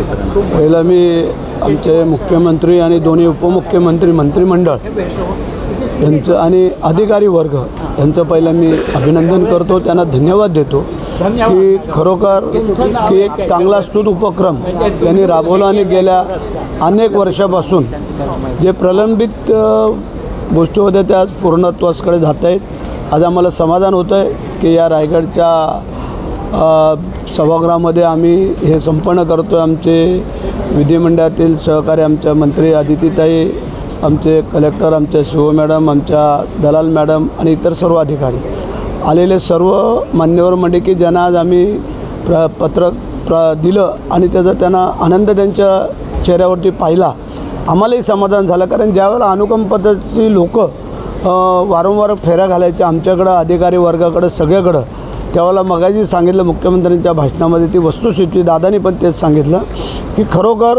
पहिला मी आमचे मुख्यमंत्री आणि दोन्ही उपमुख्यमंत्री मंत्रिमंडळ यांचं आणि अधिकारी वर्ग यांचं पहिलं मी अभिनंदन करतो, त्यांना धन्यवाद देतो की खरोखर की एक चांगला स्तुत उपक्रम त्यांनी राबवला आणि गेल्या अनेक वर्षापासून जे प्रलंबित गोष्टी होत्या त्या आज पूर्णत्वाकडे जात आहेत। आज आम्हाला समाधान होतं आहे की या रायगडच्या सभागृहामध्ये आम्ही हे संपन्न करतो। आमचे विधिमंडळातील सहकारी आमच्या मंत्री अदितीताई, आमचे कलेक्टर, आमच्या शिव मॅडम, आमच्या दलाल मॅडम आणि इतर सर्व अधिकारी आलेले सर्व मान्यवर मंडळी की ज्यांना आज आम्ही पत्र दिलं आणि त्याचा त्यांना आनंद त्यांच्या चेहऱ्यावरती पाहिला। आम्हालाही समाधान झालं, कारण ज्यावेळेला अनुकंपाची लोक वारंवार फेऱ्या घालायचे आमच्याकडं अधिकारी वर्गाकडं सगळ्याकडं, त्यावेळेला मगाशी सांगितलं मुख्यमंत्र्यांच्या भाषणामध्ये ती वस्तुस्थिती दादानी पण तेच सांगितलं की खरोखर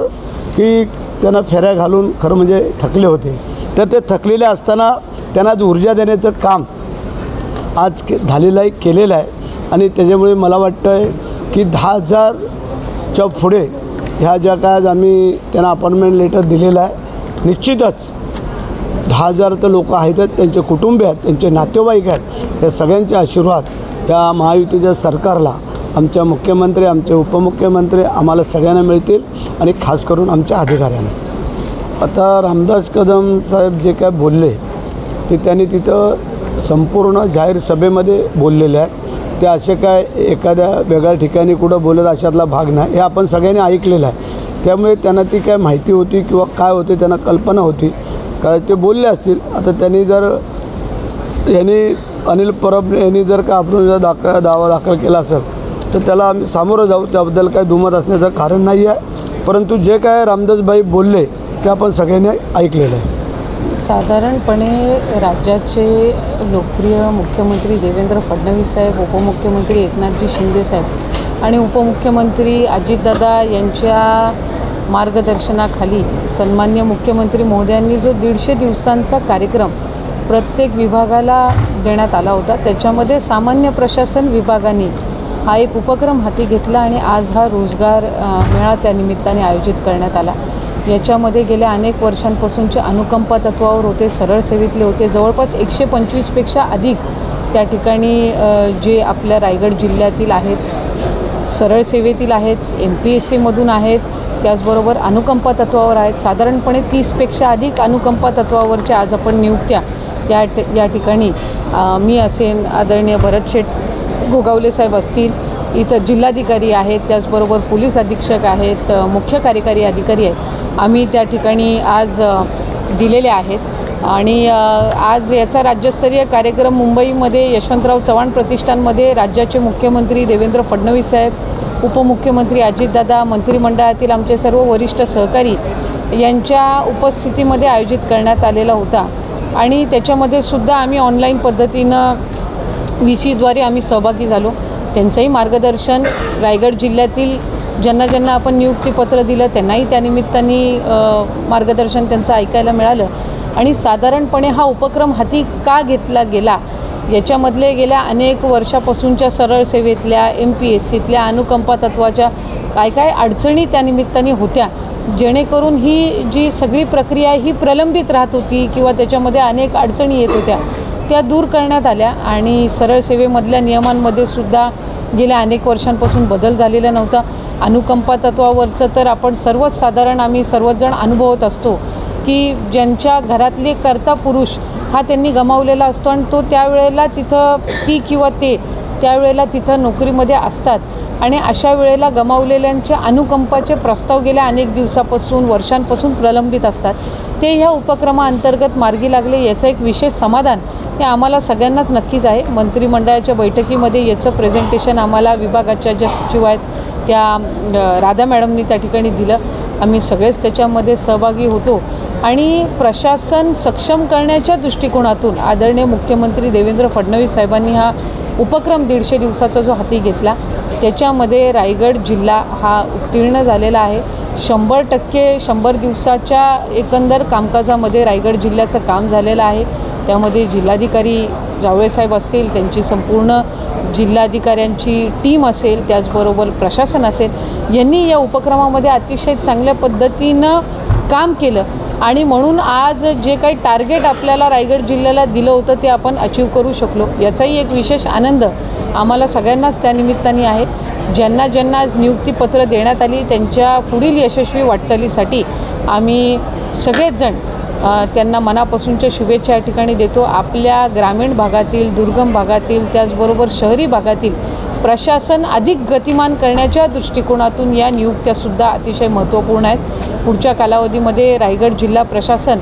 की त्यांना फेऱ्या घालून खरं म्हणजे थकले होते, तर ते थकलेले असताना त्यांना आज ऊर्जा देण्याचं काम आज झालेलं आहे, केलेलं आहे। आणि त्याच्यामुळे मला वाटतं आहे की 10,000च्या पुढे ह्या ज्या काय आज आम्ही त्यांना अपॉइंटमेंट लेटर दिलेलं आहे, निश्चितच 10,000 तर लोक आहेत, त्यांचे कुटुंबीय आहेत, त्यांचे नातेवाईक आहेत, या सगळ्यांचे आशीर्वाद या महायुतीच्या सरकारला, आमच्या मुख्यमंत्री, आमचे उपमुख्यमंत्री आम्हाला सगळ्यांना मिळतील आणि खास करून आमच्या अधिकाऱ्यांना। आता रामदास कदम साहेब जे काय बोलले ते त्यांनी तिथं संपूर्ण जाहीर सभेमध्ये बोललेले आहेत, ते असे काय एखाद्या वेगळ्या ठिकाणी कुठं बोलत अशातला भाग नाही, हे आपण सगळ्यांनी ऐकलेलं आहे। त्यामुळे त्यांना ती काय माहिती होती किंवा काय होते त्यांना कल्पना होती काय ते बोलले असतील। आता त्यांनी जर अनिल परब यांनी जर का आपण दावा दाखल केला असेल तर त्याला आम्ही सामोरं जाऊ, त्याबद्दल काय दुमत असण्याचं कारण नाही आहे। परंतु जे काय रामदासभाई बोलले ते आपण सगळ्यांनी ऐकलेलं आहे। साधारणपणे राज्याचे लोकप्रिय मुख्यमंत्री देवेंद्र फडणवीस साहेब, उपमुख्यमंत्री एकनाथजी शिंदे साहेब आणि उपमुख्यमंत्री अजितदादा यांच्या मार्गदर्शनाखाली सन्मान्य मुख्यमंत्री महोदयांनी जो 150 दिवसांचा कार्यक्रम प्रत्येक विभागाला देण्यात आला होता, त्याच्यामध्ये सामान्य प्रशासन विभागाने हा एक उपक्रम हाती घेतला आणि आज हा रोजगार मेळा त्या निमित्ताने आयोजित करण्यात आला। याच्यामध्ये गेल्या अनेक वर्षांपासूनचे अनुकंपा तत्वावर होते, सरळ सेवेतले होते, जवळपास 125पेक्षा अधिक त्या ठिकाणी जे आपल्या रायगड जिल्ह्यातील आहेत, सरळ सेवेतील आहेत, MPSCमधून आहेत, त्याचबरोबर अनुकंपा तत्वावर आहेत। साधारणपणे 30पेक्षा अधिक अनुकंपा तत्वावरच्या आज आपण नियुक्त्या या ठिकाणी मी असेन, आदरणीय भरत शेठ गोगावले साहेब असतील, इतर जिल्हाधिकारी आहेत, त्याचबरोबर पोलीस अधीक्षक आहेत, मुख्य कार्यकारी अधिकारी आहेत, आम्ही त्या ठिकाणी आज दिलेले आहेत। आणि आज याचा राज्यस्तरीय कार्यक्रम मुंबईमध्ये यशवंतराव चव्हाण प्रतिष्ठानमध्ये राज्याचे मुख्यमंत्री देवेंद्र फडणवीस साहेब, उपमुख्यमंत्री अजितदादा, मंत्रिमंडळातील आमचे सर्व वरिष्ठ सहकारी यांच्या उपस्थितीमध्ये आयोजित करण्यात आलेला होता। आणि त्याच्यामध्ये सुद्धा आम्ही ऑनलाईन पद्धतीनं VCद्वारे आम्ही सहभागी झालो। त्यांचंही मार्गदर्शन रायगड जिल्ह्यातील ज्यांना आपण नियुक्तीपत्र दिलं त्यांनाही त्यानिमित्ताने मार्गदर्शन त्यांचं ऐकायला मिळालं। आणि साधारणपणे हा उपक्रम हाती का घेतला गेला याच्यामधले गेल्या अनेक वर्षापासूनच्या सरळ सेवेतल्या, MPSCतल्या अनुकंपा तत्वाच्या काय अडचणी त्यानिमित्ताने होत्या, जेणेकरून ही जी सगळी प्रक्रिया ही प्रलंबित राहत होती किंवा त्याच्यामध्ये अनेक अडचणी येत होत्या, त्या दूर करण्यात आल्या। आणि सरळ सेवेमधल्या नियमांमध्ये सुद्धा गेल्या अनेक वर्षांपासून बदल झालेला नव्हता। अनुकंपा तत्वावरचं तर आपण सर्वच साधारण आम्ही सर्वजण अनुभवत असतो की ज्यांच्या घरातले कर्ता पुरुष हा त्यांनी गमावलेला असतो आणि तो त्यावेळेला तिथं ती किंवा ते त्यावेळेला तिथं नोकरीमध्ये असतात आणि अशा वेळेला गमावलेल्यांचे अनुकंपाचे प्रस्ताव गेल्या अनेक दिवसापासून वर्षांपासून प्रलंबित असतात, ते ह्या उपक्रमाअंतर्गत मार्गी लागले। याचं एक विशेष समाधान हे आम्हाला सगळ्यांनाच नक्कीच आहे। मंत्रिमंडळाच्या बैठकीमध्ये याचं प्रेझेंटेशन आम्हाला विभागाच्या ज्या सचिव आहेत त्या राधा मॅडमनी त्या ठिकाणी दिलं, आम्ही सगळेच त्याच्यामध्ये सहभागी होतो। आणि प्रशासन सक्षम करण्याच्या दृष्टिकोनातून आदरणीय मुख्यमंत्री देवेंद्र फडणवीस साहेबांनी हा उपक्रम 150 दिवसाचा जो हाती घेतला त्याच्यामध्ये रायगड जिल्हा हा उत्तीर्ण झालेला आहे। 100% 100 दिवसाच्या एकंदर कामकाजामध्ये रायगड जिल्ह्याचं काम झालेलं आहे। त्यामध्ये जिल्हाधिकारी जावळे साहेब असतील, त्यांची संपूर्ण जिल्हाधिकाऱ्यांची टीम असेल, त्याचबरोबर प्रशासन असेल, यांनी या उपक्रमामध्ये अतिशय चांगल्या पद्धतीनं काम केलं आणि म्हणून आज जे काही टार्गेट आपल्याला रायगड जिल्ह्याला दिलं होतं ते आपण अचीव करू शकलो. याचाही एक विशेष आनंद आम्हाला सगळ्यांनाच त्या निमित्ताने आहे. ज्यांना ज्यांना आज नियुक्तीपत्र देण्यात आली त्यांच्या पुढील यशस्वी वाटचालीसाठी आम्ही सगळेच जण त्यांना मनापासूनच्या शुभेच्छा या ठिकाणी देतो. आपल्या ग्रामीण भागातील, दुर्गम भागातील, त्याचबरोबर शहरी भागातील प्रशासन अधिक गतिमान करण्याच्या दृष्टिकोनातून या नियुक्त्यासुद्धा अतिशय महत्त्वपूर्ण आहेत. पुढच्या कालावधीमध्ये रायगड जिल्हा प्रशासन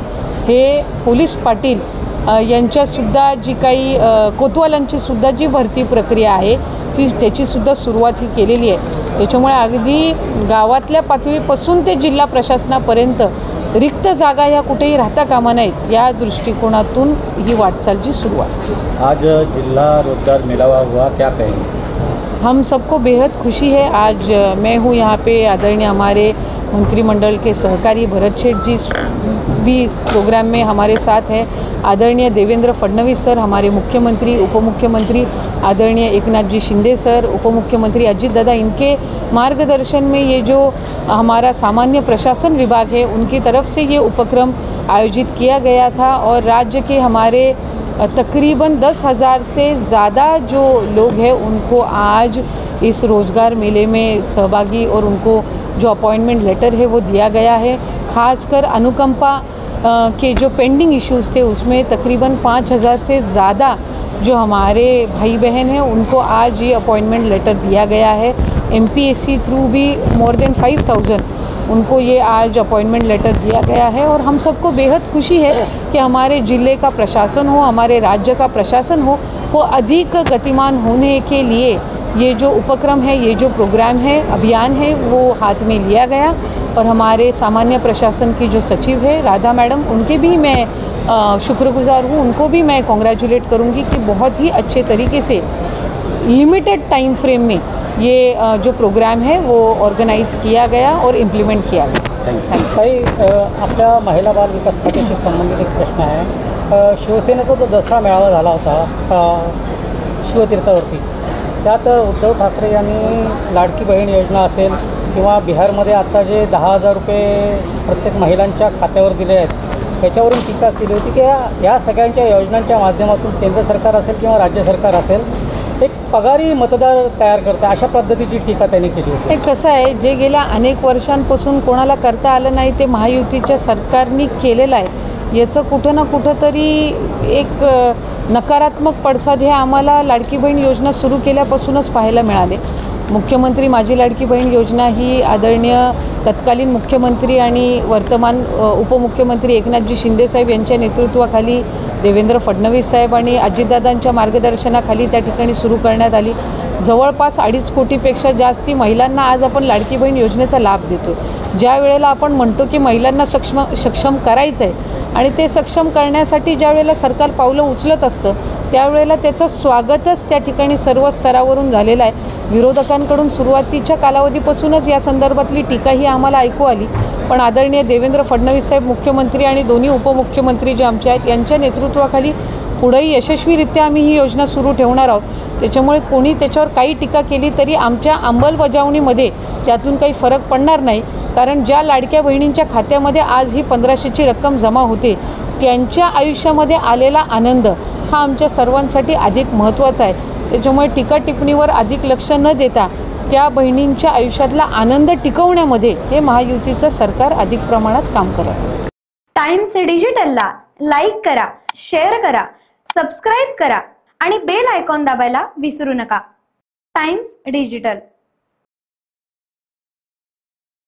हे पोलीस पाटील यांच्यासुद्धा जी काही कोतवालांचीसुद्धा जी भरती प्रक्रिया आहे त्याचीसुद्धा सुरुवात ही केलेली आहे. त्याच्यामुळे अगदी गावातल्या पातळीपासून ते जिल्हा प्रशासनापर्यंत रिक्त जागा ह्या कुठेही राहता कामा नाहीत या दृष्टिकोनातून ही वाटचाल जी सुरू आहे. आज जिला रोजगार मेलावा हुआ, क्या कहेंगे? हम सबको बेहद खुशी है. आज मैं हूँ यहाँ पे, आदरणीय हमारे मंत्रिमंडल के सहकारी भरत शेठ जी भी इस प्रोग्राम में हमारे साथ हैं. आदरणीय देवेंद्र फडणवीस सर हमारे मुख्यमंत्री, उपमुख्यमंत्री आदरणीय एकनाथ जी शिंदे सर, उपमुख्यमंत्री अजीत दादा, इनके मार्गदर्शन में ये जो हमारा सामान्य प्रशासन विभाग है उनकी तरफ से ये उपक्रम आयोजित किया गया था और राज्य के हमारे तकरीबन 10,000 से ज़्यादा जो लोग हैं उनको आज इस रोज़गार मेले में सहभागी और उनको जो अपॉइंटमेंट लेटर है वो दिया गया है. खासकर अनुकंपा के जो पेंडिंग इश्यूज़ थे उसमें तकरीबन 5,000 से ज़्यादा जो हमारे भाई बहन हैं उनको आज ये अपॉइंटमेंट लेटर दिया गया है. MPSC थ्रू भी मोर देन 5,000 उनको ये आज अपॉइंटमेंट लेटर दिया गया है और हम सबको बेहद खुशी है कि हमारे ज़िले का प्रशासन हो, हमारे राज्य का प्रशासन हो, वो अधिक गतिमान होने के लिए ये जो उपक्रम है, ये जो प्रोग्राम है, अभियान है, वो हाथ में लिया गया. और हमारे सामान्य प्रशासन की जो सचिव है राधा मैडम, उनके भी मैं शुक्रगुजार हूँ. उनको भी मैं कॉन्ग्रेचुलेट करूँगी कि बहुत ही अच्छे तरीके से लिमिटेड टाइम फ्रेम में ये जो प्रोग्राम है वो ऑर्गेनाइज किया गया और इम्प्लीमेंट किया गया. काही आपल्या महिला बाल विकास खात्याशी संबंधित एक प्रश्न आहे. शिवसेनेचा जो दसरा मेळावा झाला होता शिवतीर्थावरती, त्यात उद्धव ठाकरे यांनी लाडकी बहीण योजना असेल किंवा बिहारमध्ये आता जे 10,000 रुपये प्रत्येक महिलांच्या खात्यावर दिले आहेत त्याच्यावरून टीका केली होती की या सगळ्यांच्या योजनांच्या माध्यमातून केंद्र सरकार असेल किंवा राज्य सरकार असेल एक पगारी मतदार तयार करते, अशा पद्धतीची टीका त्यांनी केली होती. हे कसं आहे, जे गेल्या अनेक वर्षांपासून कोणाला करता आलं नाही ते महायुतीच्या सरकारने केलेलं आहे. याचं कुठं ना कुठं तरी एक नकारात्मक पडसाद हे आम्हाला लाडकी बहीण योजना सुरू केल्यापासूनच पाहायला मिळाले. मुख्यमंत्री माझी लाडकी बहीण योजना ही आदरणीय तत्कालीन मुख्यमंत्री आणि वर्तमान उपमुख्यमंत्री एकनाथजी शिंदेसाहेब यांच्या नेतृत्वाखाली देवेंद्र फडणवीस साहेब आणि अजितदादांच्या मार्गदर्शनाखाली त्या ठिकाणी सुरू करण्यात आली. जवळपास 2.5 कोटीपेक्षा जास्ती महिलांना आज आपण लाडकी बहीण योजनेचा लाभ देतो. ज्या वेळेला आपण म्हणतो की महिलांना सक्षम करायचं आहे आणि ते सक्षम करण्यासाठी ज्या वेळेला सरकार पावलं उचलत असतं त्यावेळेला त्याचं स्वागतच त्या ठिकाणी सर्व स्तरावरून झालेलं आहे. विरोधकांकडून सुरुवातीच्या कालावधीपासूनच या संदर्भातली टीका ही आम्हाला ऐकू आली, पण आदरणीय देवेंद्र फडणवीस साहेब मुख्यमंत्री आणि दोन्ही उपमुख्यमंत्री जे आमचे आहेत यांच्या नेतृत्वाखाली पुढेही यशस्वीरित्या आम्ही ही योजना सुरू ठेवणार आहोत. त्याच्यामुळे कोणी त्याच्यावर काही टीका केली तरी आमच्या अंमलबजावणीमध्ये त्यातून काही फरक पडणार नाही. कारण ज्या लाडक्या बहिणींच्या खात्यामध्ये आज ही 1500ची रक्कम जमा होते त्यांच्या आयुष्यामध्ये आलेला आनंद हा आमच्या सर्वांसाठी अधिक महत्त्वाचा आहे. त्याच्यामुळे टीका टिप्पणीवर अधिक लक्ष न देता त्या बहिणींच्या आयुष्यातला आनंद टिकवण्यामध्ये हे महायुतीचं सरकार अधिक प्रमाणात काम करत आहे. टाइम्स डिजिटलला लाईक करा, शेअर करा, सबस्क्राईब करा आणि बेल आयकॉन दाबायला विसरू नका. Times digital.